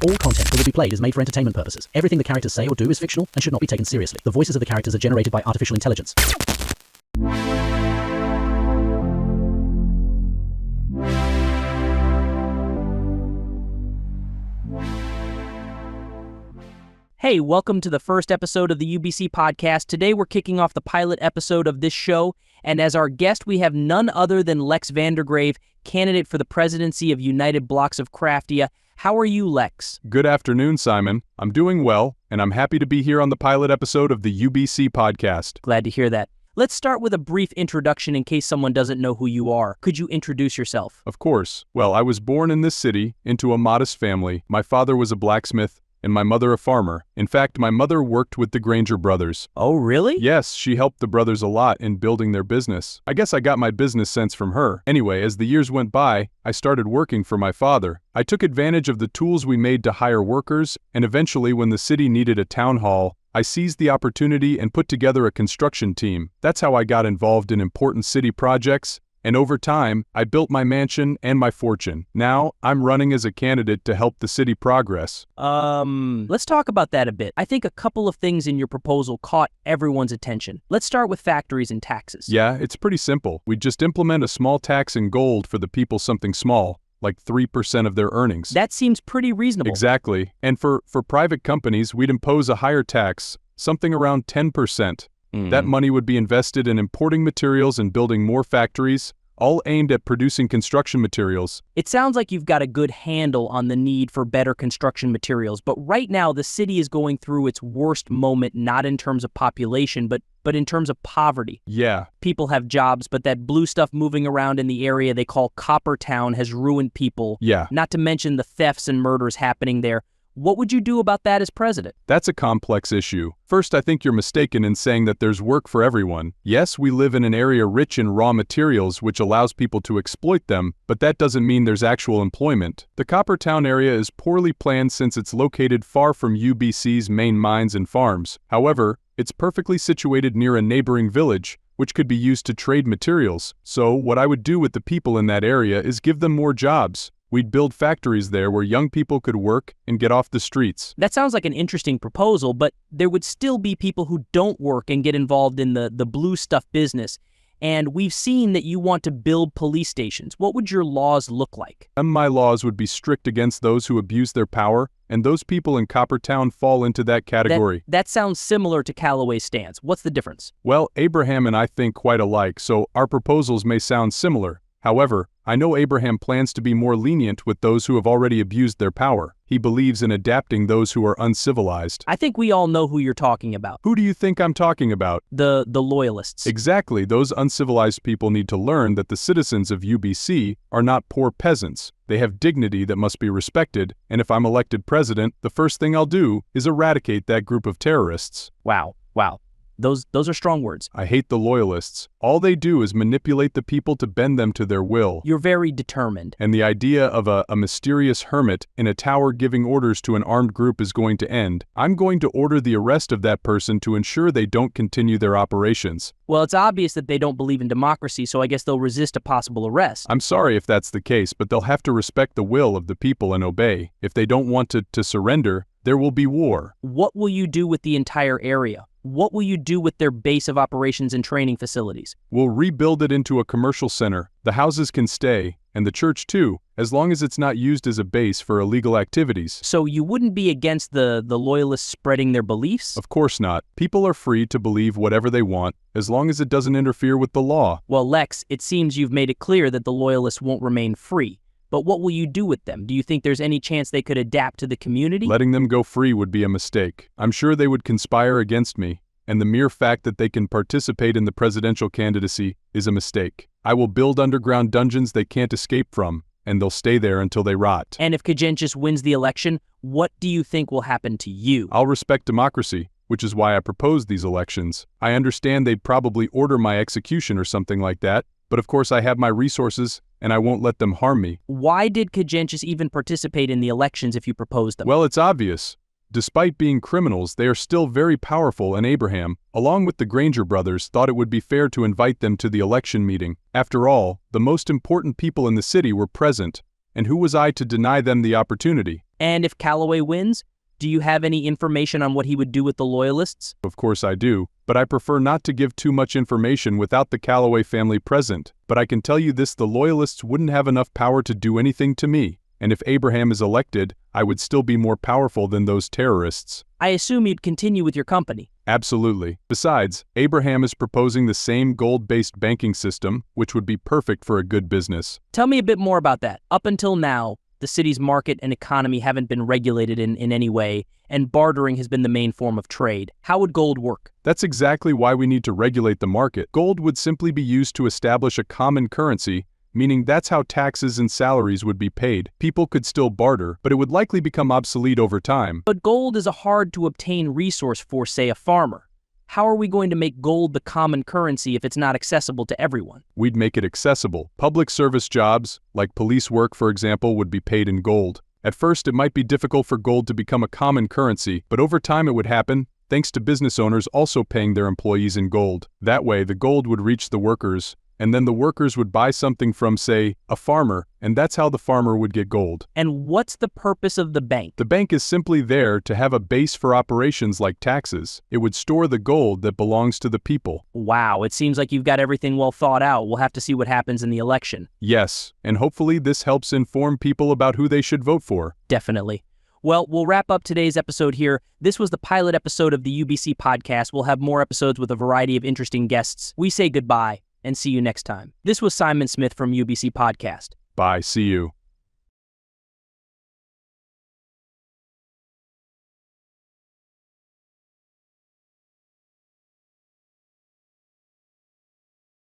All content that will be played is made for entertainment purposes. Everything the characters say or do is fictional and should not be taken seriously. The voices of the characters are generated by artificial intelligence. Hey, welcome to the first episode of the UBC podcast. Today we're kicking off the pilot episode of this show, and as our guest we have none other than Lex Vandergrave, candidate for the presidency of United Blocks of Craftia. How are you, Lex? Good afternoon, Simon. I'm doing well, and I'm happy to be here on the pilot episode of the UBC podcast. Glad to hear that. Let's start with a brief introduction in case someone doesn't know who you are. Could you introduce yourself? Of course. Well, I was born in this city, into a modest family. My father was a blacksmith, and my mother a farmer. In fact, my mother worked with the Granger brothers. Oh, really? Yes, she helped the brothers a lot in building their business. I guess I got my business sense from her. Anyway, as the years went by, I started working for my father. I took advantage of the tools we made to hire workers, and eventually when the city needed a town hall, I seized the opportunity and put together a construction team. That's how I got involved in important city projects, and over time, I built my mansion and my fortune. Now, I'm running as a candidate to help the city progress. Let's talk about that a bit. I think a couple of things in your proposal caught everyone's attention. Let's start with factories and taxes. Yeah, it's pretty simple. We just implement a small tax in gold for the people, something small, like 3% of their earnings. That seems pretty reasonable. Exactly. And for private companies, we'd impose a higher tax, something around 10%. That money would be invested in importing materials and building more factories, all aimed at producing construction materials. It sounds like you've got a good handle on the need for better construction materials, but right now the city is going through its worst moment, not in terms of population, but in terms of poverty. Yeah. People have jobs, but that blue stuff moving around in the area they call Copper Town has ruined people. Yeah. Not to mention the thefts and murders happening there. What would you do about that as president? That's a complex issue. First, I think you're mistaken in saying that there's work for everyone. Yes, we live in an area rich in raw materials which allows people to exploit them, but that doesn't mean there's actual employment. The Coppertown area is poorly planned since it's located far from UBC's main mines and farms. However, it's perfectly situated near a neighboring village, which could be used to trade materials. So, what I would do with the people in that area is give them more jobs. We'd build factories there where young people could work and get off the streets. That sounds like an interesting proposal, but there would still be people who don't work and get involved in the blue stuff business. And we've seen that you want to build police stations. What would your laws look like? My laws would be strict against those who abuse their power, and those people in Coppertown fall into that category. That sounds similar to Callaway's stance. What's the difference? Well, Abraham and I think quite alike, so our proposals may sound similar. However, I know Abraham plans to be more lenient with those who have already abused their power. He believes in adapting those who are uncivilized. I think we all know who you're talking about. Who do you think I'm talking about? The Loyalists. Exactly. Those uncivilized people need to learn that the citizens of UBC are not poor peasants. They have dignity that must be respected, and if I'm elected president, the first thing I'll do is eradicate that group of terrorists. Wow. Those are strong words. I hate the Loyalists. All they do is manipulate the people to bend them to their will. You're very determined. And the idea of a mysterious hermit in a tower giving orders to an armed group is going to end. I'm going to order the arrest of that person to ensure they don't continue their operations. Well, it's obvious that they don't believe in democracy, so I guess they'll resist a possible arrest. I'm sorry if that's the case, but they'll have to respect the will of the people and obey. If they don't want to surrender, there will be war. What will you do with the entire area? What will you do with their base of operations and training facilities? We'll rebuild it into a commercial center. The houses can stay, and the church too, as long as it's not used as a base for illegal activities. So you wouldn't be against the Loyalists spreading their beliefs? Of course not. People are free to believe whatever they want, as long as it doesn't interfere with the law. Well, Lex, it seems you've made it clear that the Loyalists won't remain free. But what will you do with them? Do you think there's any chance they could adapt to the community? Letting them go free would be a mistake. I'm sure they would conspire against me, and the mere fact that they can participate in the presidential candidacy is a mistake. I will build underground dungeons they can't escape from, and they'll stay there until they rot. And if Kajenchis wins the election, what do you think will happen to you? I'll respect democracy, which is why I proposed these elections. I understand they'd probably order my execution or something like that, but of course I have my resources, and I won't let them harm me. Why did Kajenchis even participate in the elections if you proposed them? Well, it's obvious. Despite being criminals, they are still very powerful, and Abraham, along with the Granger brothers, thought it would be fair to invite them to the election meeting. After all, the most important people in the city were present, and who was I to deny them the opportunity? And if Calloway wins, do you have any information on what he would do with the Loyalists? Of course I do, but I prefer not to give too much information without the Calloway family present. But I can tell you this, the Loyalists wouldn't have enough power to do anything to me. And if Abraham is elected, I would still be more powerful than those terrorists. I assume you'd continue with your company. Absolutely. Besides, Abraham is proposing the same gold-based banking system, which would be perfect for a good business. Tell me a bit more about that. Up until now, the city's market and economy haven't been regulated in any way, and bartering has been the main form of trade. How would gold work? That's exactly why we need to regulate the market. Gold would simply be used to establish a common currency, meaning that's how taxes and salaries would be paid. People could still barter, but it would likely become obsolete over time. But gold is a hard-to-obtain resource for, say, a farmer. How are we going to make gold the common currency if it's not accessible to everyone? We'd make it accessible. Public service jobs, like police work for example, would be paid in gold. At first it might be difficult for gold to become a common currency, but over time it would happen, thanks to business owners also paying their employees in gold. That way the gold would reach the workers, and then the workers would buy something from, say, a farmer, and that's how the farmer would get gold. And what's the purpose of the bank? The bank is simply there to have a base for operations like taxes. It would store the gold that belongs to the people. Wow, it seems like you've got everything well thought out. We'll have to see what happens in the election. Yes, and hopefully this helps inform people about who they should vote for. Definitely. Well, we'll wrap up today's episode here. This was the pilot episode of the UBC podcast. We'll have more episodes with a variety of interesting guests. We say goodbye and see you next time. This was Simon Smith from UBC Podcast. Bye, see you.